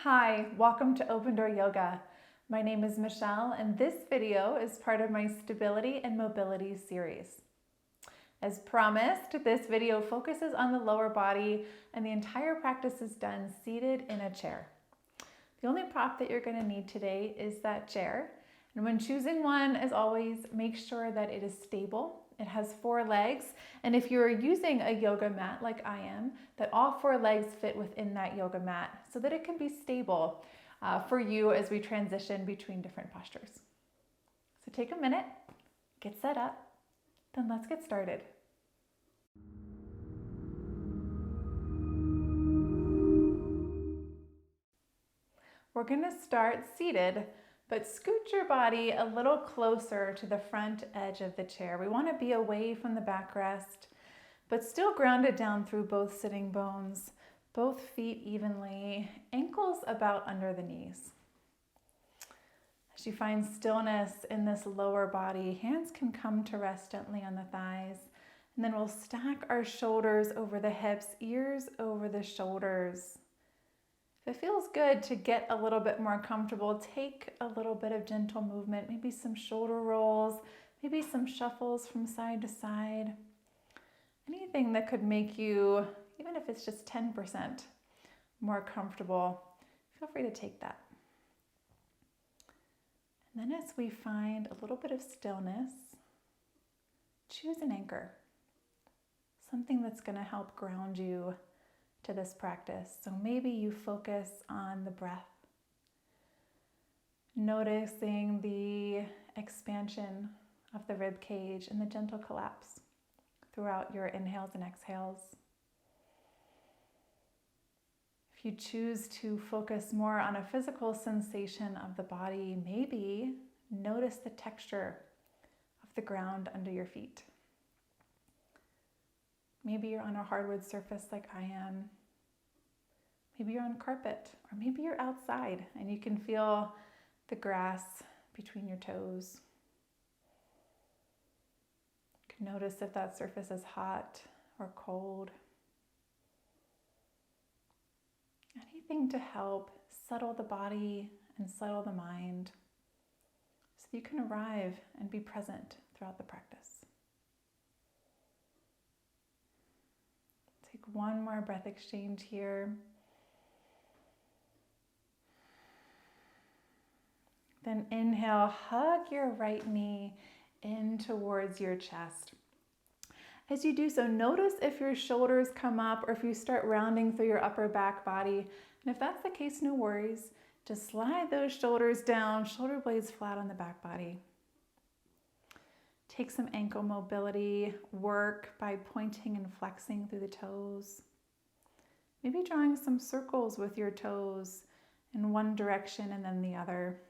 Hi, welcome to Open Door Yoga. My name is Michelle and this video is part of my Stability and Mobility series. As promised, this video focuses on the lower body and the entire practice is done seated in a chair. The only prop that you're going to need today is that chair. And when choosing one, as always, make sure that it is stable. It has 4 legs, and if you're using a yoga mat like I am, that all 4 legs fit within that yoga mat so that it can be stable for you as we transition between different postures. So take a minute, get set up, then let's get started. We're going to start seated, but scoot your body a little closer to the front edge of the chair. We want to be away from the backrest, but still grounded down through both sitting bones, both feet evenly, ankles about under the knees. As you find stillness in this lower body, hands can come to rest gently on the thighs, and then we'll stack our shoulders over the hips, ears over the shoulders. If it feels good to get a little bit more comfortable, take a little bit of gentle movement, maybe some shoulder rolls, maybe some shuffles from side to side. Anything that could make you, even if it's just 10% more comfortable, feel free to take that. And then as we find a little bit of stillness, choose an anchor, something that's going to help ground you to this practice. So maybe you focus on the breath, noticing the expansion of the rib cage and the gentle collapse throughout your inhales and exhales. If you choose to focus more on a physical sensation of the body, maybe notice the texture of the ground under your feet. Maybe you're on a hardwood surface like I am. Maybe you're on carpet, or maybe you're outside and you can feel the grass between your toes. You can notice if that surface is hot or cold. Anything to help settle the body and settle the mind so you can arrive and be present throughout the practice. Take one more breath exchange here. Then inhale, hug your right knee in towards your chest. As you do so, notice if your shoulders come up or if you start rounding through your upper back body. And if that's the case, no worries. Just slide those shoulders down, shoulder blades flat on the back body. Take some ankle mobility work by pointing and flexing through the toes. Maybe drawing some circles with your toes in one direction and then the other.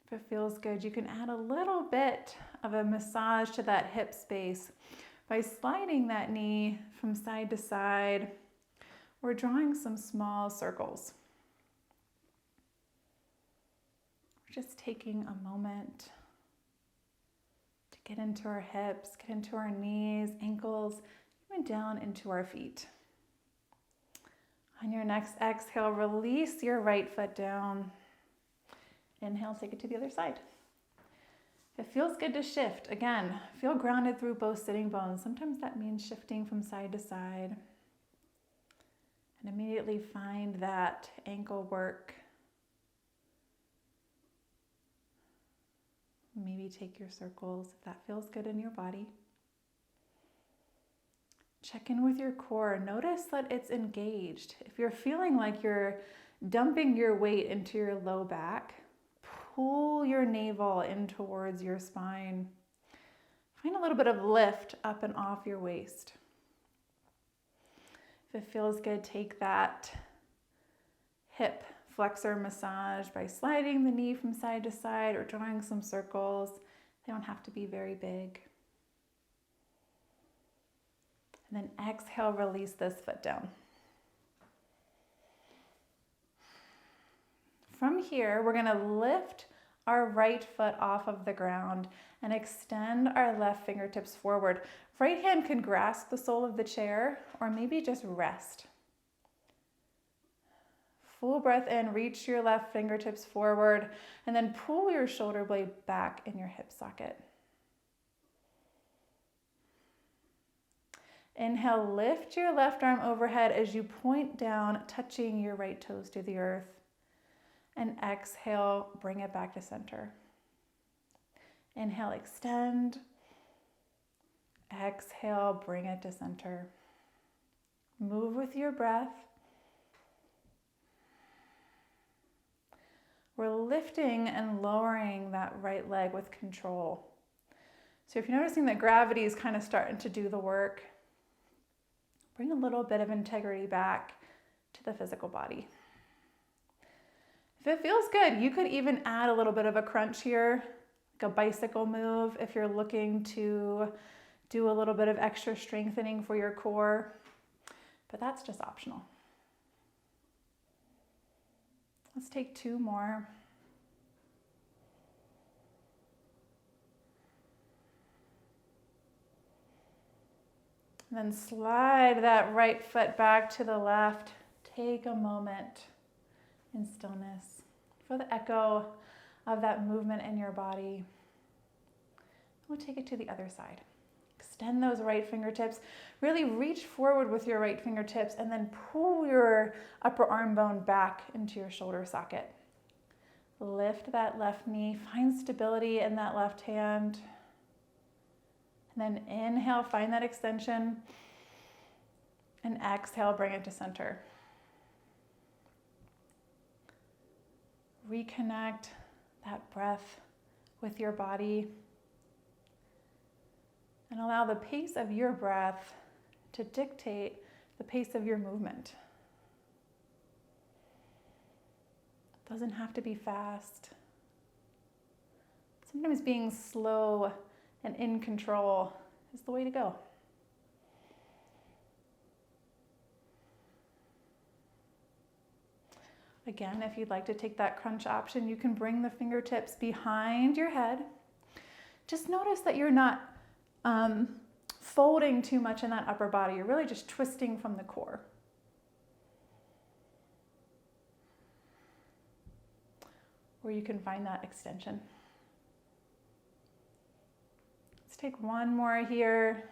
If it feels good, you can add a little bit of a massage to that hip space by sliding that knee from side to side or drawing some small circles. Just taking a moment to get into our hips, get into our knees, ankles, even down into our feet. On your next exhale, release your right foot down. Inhale, take it to the other side. If it feels good to shift, again, feel grounded through both sitting bones. Sometimes that means shifting from side to side. And immediately find that ankle work. Maybe take your circles if that feels good in your body. Check in with your core. Notice that it's engaged. If you're feeling like you're dumping your weight into your low back, pull your navel in towards your spine. Find a little bit of lift up and off your waist. If it feels good, take that hip flexor massage by sliding the knee from side to side or drawing some circles. They don't have to be very big. And then exhale, release this foot down. From here, we're going to lift our right foot off of the ground and extend our left fingertips forward. Right hand can grasp the sole of the chair or maybe just rest. Full breath in, reach your left fingertips forward, and then pull your shoulder blade back in your hip socket. Inhale, lift your left arm overhead as you point down, touching your right toes to the earth. And exhale, bring it back to center. Inhale, extend. Exhale, bring it to center. Move with your breath. We're lifting and lowering that right leg with control. So if you're noticing that gravity is kind of starting to do the work, bring a little bit of integrity back to the physical body. If it feels good, you could even add a little bit of a crunch here, like a bicycle move if you're looking to do a little bit of extra strengthening for your core, but that's just optional. Let's take 2 more. And then slide that right foot back to the left. Take a moment in stillness. Feel the echo of that movement in your body. We'll take it to the other side. Extend those right fingertips. Really reach forward with your right fingertips and then pull your upper arm bone back into your shoulder socket. Lift that left knee. Find stability in that left hand. And then inhale, find that extension. And exhale, bring it to center. Reconnect that breath with your body. And allow the pace of your breath to dictate the pace of your movement. It doesn't have to be fast. Sometimes being slow and in control is the way to go. Again, if you'd like to take that crunch option, you can bring the fingertips behind your head. Just notice that you're not folding too much in that upper body. You're really just twisting from the core. Where you can find that extension. Let's take 1 more here.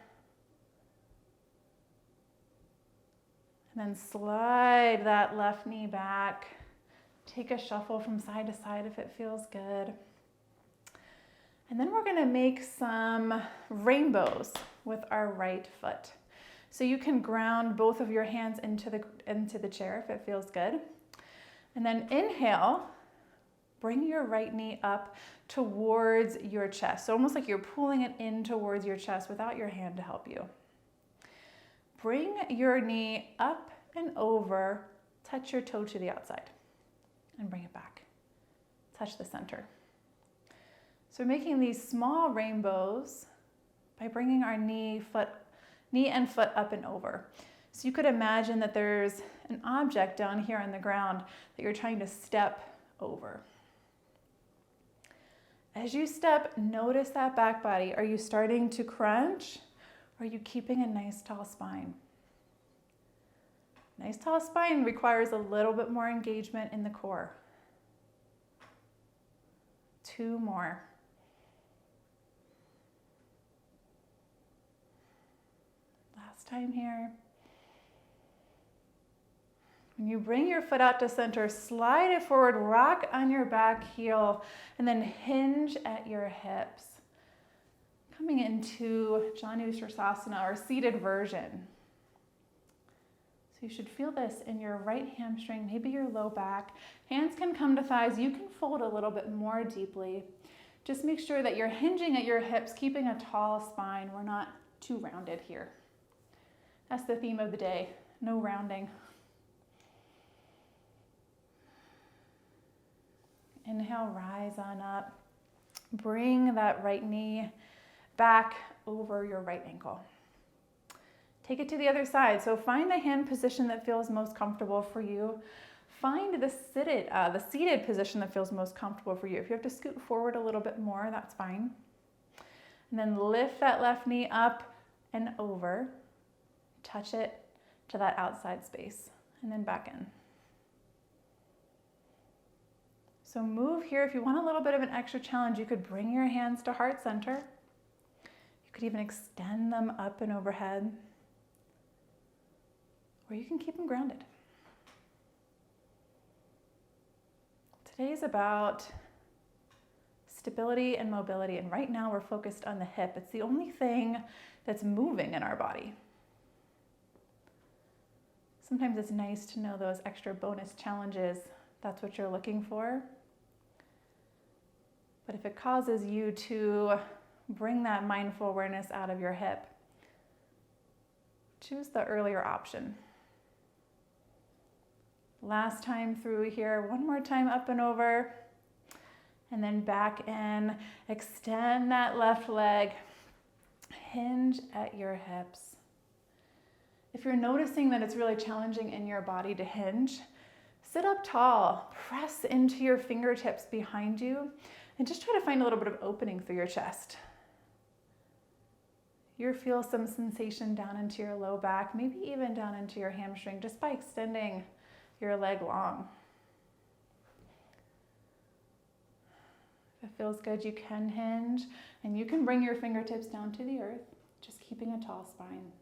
And then slide that left knee back. Take a shuffle from side to side if it feels good. And then we're going to make some rainbows with our right foot. So you can ground both of your hands into the chair if it feels good. And then inhale, bring your right knee up towards your chest. So almost like you're pulling it in towards your chest without your hand to help you. Bring your knee up and over, touch your toe to the outside, and bring it back. Touch the center. So we're making these small rainbows by bringing our knee and foot up and over. So you could imagine that there's an object down here on the ground that you're trying to step over. As you step, notice that back body. Are you starting to crunch? Or are you keeping a nice tall spine? Nice tall spine requires a little bit more engagement in the core. 2 more. Last time here. When you bring your foot out to center, slide it forward, rock on your back heel, and then hinge at your hips. Coming into Janu Sirsasana, or seated version. So you should feel this in your right hamstring, maybe your low back. Hands can come to thighs. You can fold a little bit more deeply. Just make sure that you're hinging at your hips, keeping a tall spine. We're not too rounded here. That's the theme of the day, no rounding. Inhale, rise on up. Bring that right knee back over your right ankle. Take it to the other side. So find the hand position that feels most comfortable for you. Find the seated position that feels most comfortable for you. If you have to scoot forward a little bit more, that's fine. And then lift that left knee up and over. Touch it to that outside space. And then back in. So move here. If you want a little bit of an extra challenge, you could bring your hands to heart center. You could even extend them up and overhead, or you can keep them grounded. Today is about stability and mobility, and right now we're focused on the hip. It's the only thing that's moving in our body. Sometimes it's nice to know those extra bonus challenges. That's what you're looking for. But if it causes you to bring that mindful awareness out of your hip, choose the earlier option. Last time through here, one more time up and over, and then back in. Extend that left leg, hinge at your hips. If you're noticing that it's really challenging in your body to hinge, sit up tall, press into your fingertips behind you, and just try to find a little bit of opening through your chest. You'll feel some sensation down into your low back, maybe even down into your hamstring, just by extending your leg long. If it feels good, you can hinge, and you can bring your fingertips down to the earth, just keeping a tall spine.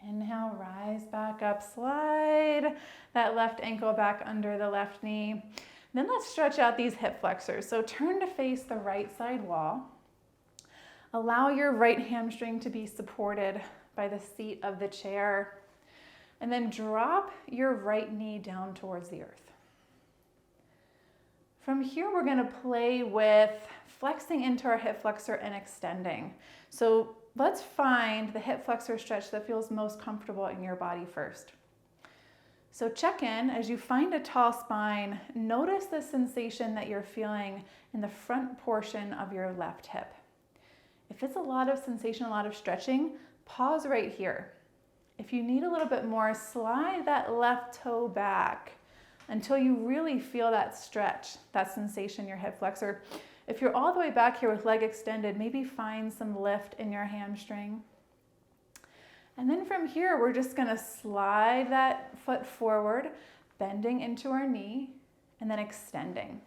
Inhale, rise back up, slide that left ankle back under the left knee. Then let's stretch out these hip flexors. So turn to face the right side wall. Allow your right hamstring to be supported by the seat of the chair. And then drop your right knee down towards the earth. From here, we're going to play with flexing into our hip flexor and extending. So let's find the hip flexor stretch that feels most comfortable in your body first. So check in as you find a tall spine. Notice the sensation that you're feeling in the front portion of your left hip. If it's a lot of sensation, a lot of stretching, pause right here. If you need a little bit more, slide that left toe back until you really feel that stretch, that sensation in your hip flexor. If you're all the way back here with leg extended, maybe find some lift in your hamstring. And then from here, we're just gonna slide that foot forward, bending into our knee, and then extending.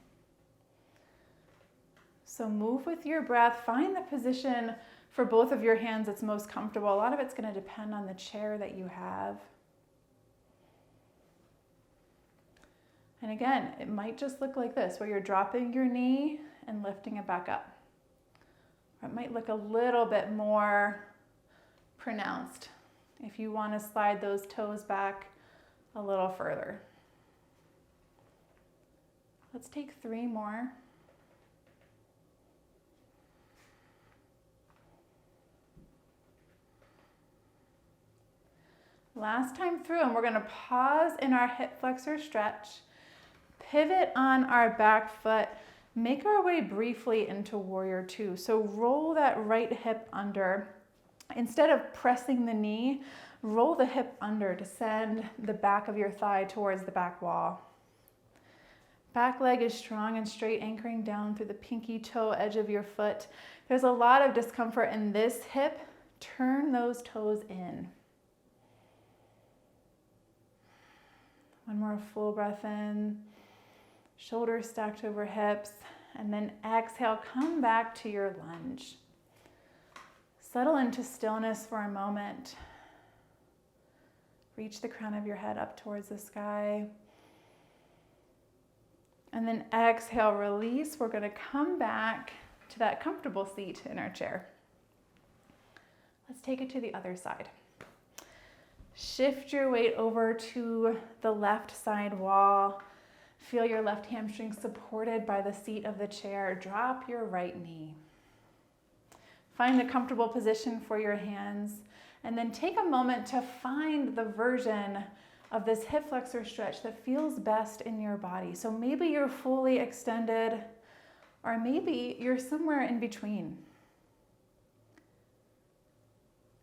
So move with your breath, find the position for both of your hands that's most comfortable. A lot of it's gonna depend on the chair that you have. And again, it might just look like this, where you're dropping your knee and lifting it back up. Or it might look a little bit more pronounced if you want to slide those toes back a little further. Let's take 3 more. Last time through, and we're going to pause in our hip flexor stretch, pivot on our back foot, make our way briefly into warrior 2. So roll that right hip under. Instead of pressing the knee, roll the hip under to send the back of your thigh towards the back wall. Back leg is strong and straight, anchoring down through the pinky toe edge of your foot. There's a lot of discomfort in this hip. Turn those toes in. One more full breath in. Shoulders stacked over hips. And then exhale, come back to your lunge. Settle into stillness for a moment. Reach the crown of your head up towards the sky. And then exhale, release. We're going to come back to that comfortable seat in our chair. Let's take it to the other side. Shift your weight over to the left side wall. Feel your left hamstring supported by the seat of the chair. Drop your right knee. Find a comfortable position for your hands, and then take a moment to find the version of this hip flexor stretch that feels best in your body. So maybe you're fully extended, or maybe you're somewhere in between.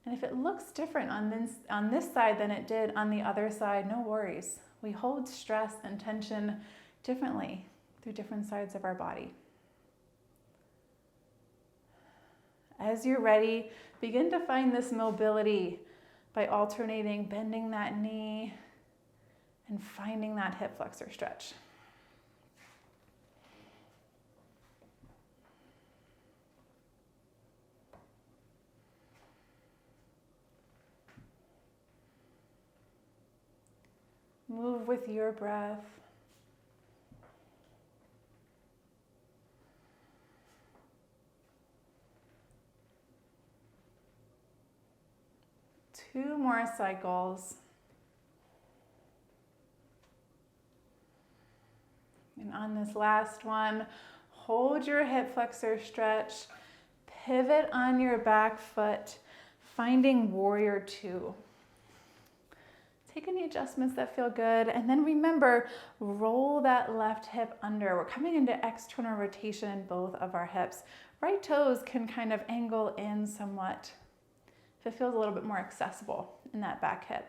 And if it looks different on this side than it did on the other side, no worries. We hold stress and tension differently through different sides of our body. As you're ready, begin to find this mobility by alternating, bending that knee, and finding that hip flexor stretch. Move with your breath. Two more cycles. And on this last one, hold your hip flexor stretch, pivot on your back foot, finding warrior two. Take any adjustments that feel good, and then remember, roll that left hip under. We're coming into external rotation in both of our hips. Right toes can kind of angle in somewhat if it feels a little bit more accessible in that back hip.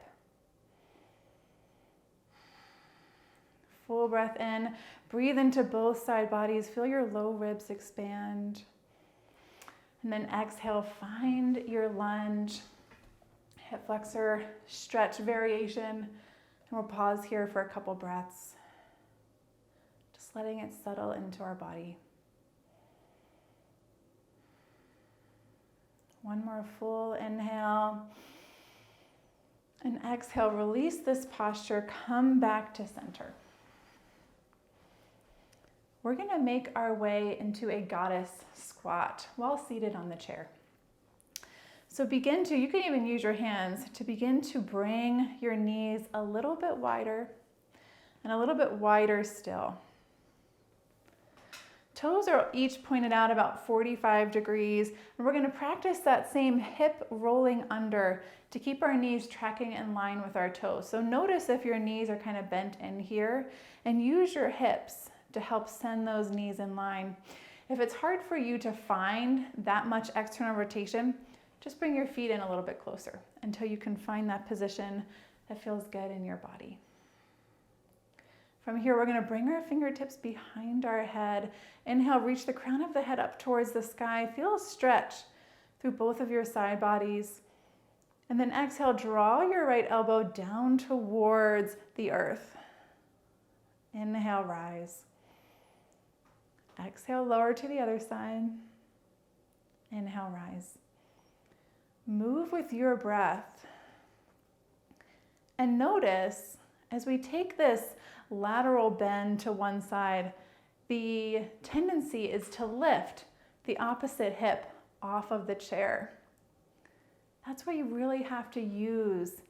Full breath in, breathe into both side bodies, feel your low ribs expand. And then exhale, find your lunge. Hip flexor stretch variation, and we'll pause here for a couple breaths, just letting it settle into our body. One more full inhale, and exhale, release this posture, come back to center. We're gonna make our way into a goddess squat while seated on the chair. So you can even use your hands to begin to bring your knees a little bit wider and a little bit wider still. Toes are each pointed out about 45 degrees, and we're gonna practice that same hip rolling under to keep our knees tracking in line with our toes. So notice if your knees are kind of bent in here, and use your hips to help send those knees in line. If it's hard for you to find that much external rotation, just bring your feet in a little bit closer until you can find that position that feels good in your body. From here, we're gonna bring our fingertips behind our head. Inhale, reach the crown of the head up towards the sky. Feel a stretch through both of your side bodies. And then exhale, draw your right elbow down towards the earth. Inhale, rise. Exhale, lower to the other side. Inhale, rise. Move with your breath. And notice, as we take this lateral bend to one side, the tendency is to lift the opposite hip off of the chair. That's where you really have to use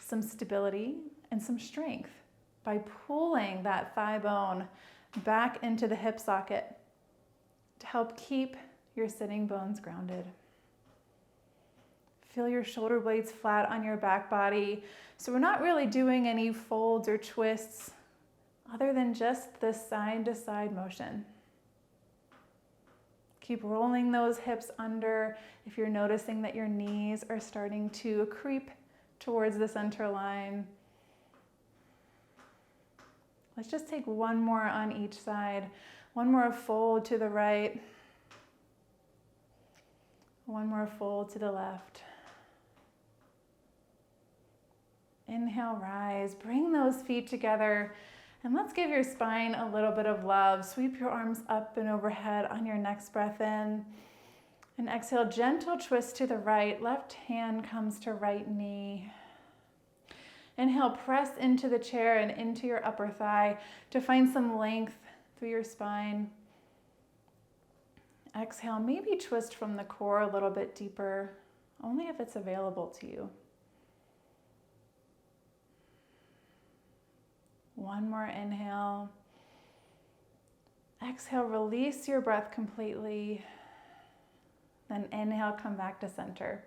some stability and some strength by pulling that thigh bone back into the hip socket to help keep your sitting bones grounded. Feel your shoulder blades flat on your back body. So we're not really doing any folds or twists other than just this side to side motion. Keep rolling those hips under if you're noticing that your knees are starting to creep towards the center line. Let's just take one more on each side. One more fold to the right. One more fold to the left. Inhale, rise. Bring those feet together. And let's give your spine a little bit of love. Sweep your arms up and overhead on your next breath in. And exhale, gentle twist to the right. Left hand comes to right knee. Inhale, press into the chair and into your upper thigh to find some length through your spine. Exhale, maybe twist from the core a little bit deeper, only if it's available to you. One more inhale. Exhale, release your breath completely. Then inhale, come back to center.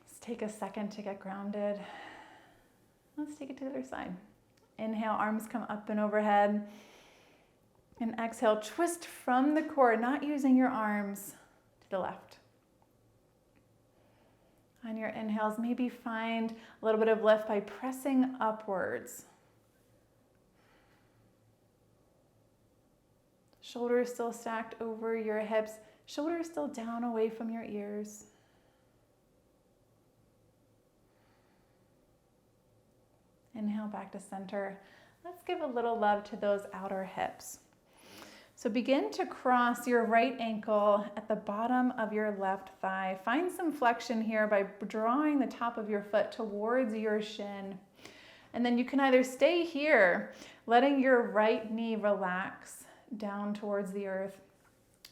Let's take a second to get grounded. Let's take it to the other side. Inhale, arms come up and overhead. And exhale, twist from the core, not using your arms, to the left. On your inhales, maybe find a little bit of lift by pressing upwards. Shoulders still stacked over your hips, shoulders still down away from your ears. inhale back to center. Let's give a little love to those outer hips. So begin to cross your right ankle at the bottom of your left thigh. Find some flexion here by drawing the top of your foot towards your shin. And then you can either stay here, letting your right knee relax down towards the earth,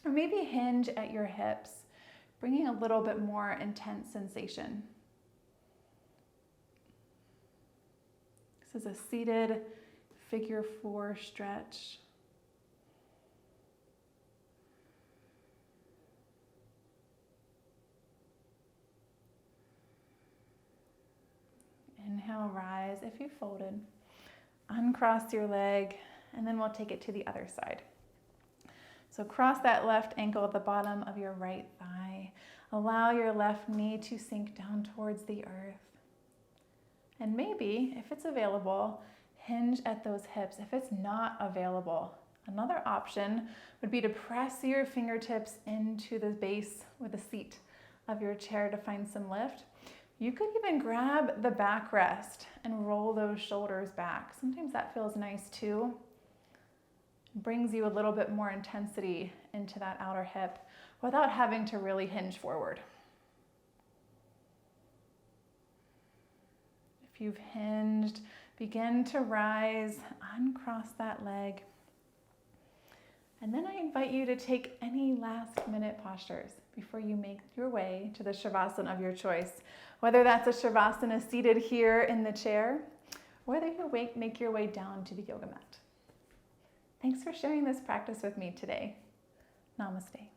or maybe hinge at your hips, bringing a little bit more intense sensation. This is a seated figure 4 stretch. Inhale, rise if you folded. Uncross your leg, and then we'll take it to the other side. So cross that left ankle at the bottom of your right thigh. Allow your left knee to sink down towards the earth. And maybe, if it's available, hinge at those hips. If it's not available, another option would be to press your fingertips into the base with the seat of your chair to find some lift. You could even grab the backrest and roll those shoulders back. Sometimes that feels nice too. Brings you a little bit more intensity into that outer hip without having to really hinge forward. If you've hinged, begin to rise, uncross that leg. And then I invite you to take any last minute postures before you make your way to the Shavasana of your choice. Whether that's a Shavasana seated here in the chair, or whether you make your way down to the yoga mat. Thanks for sharing this practice with me today. Namaste.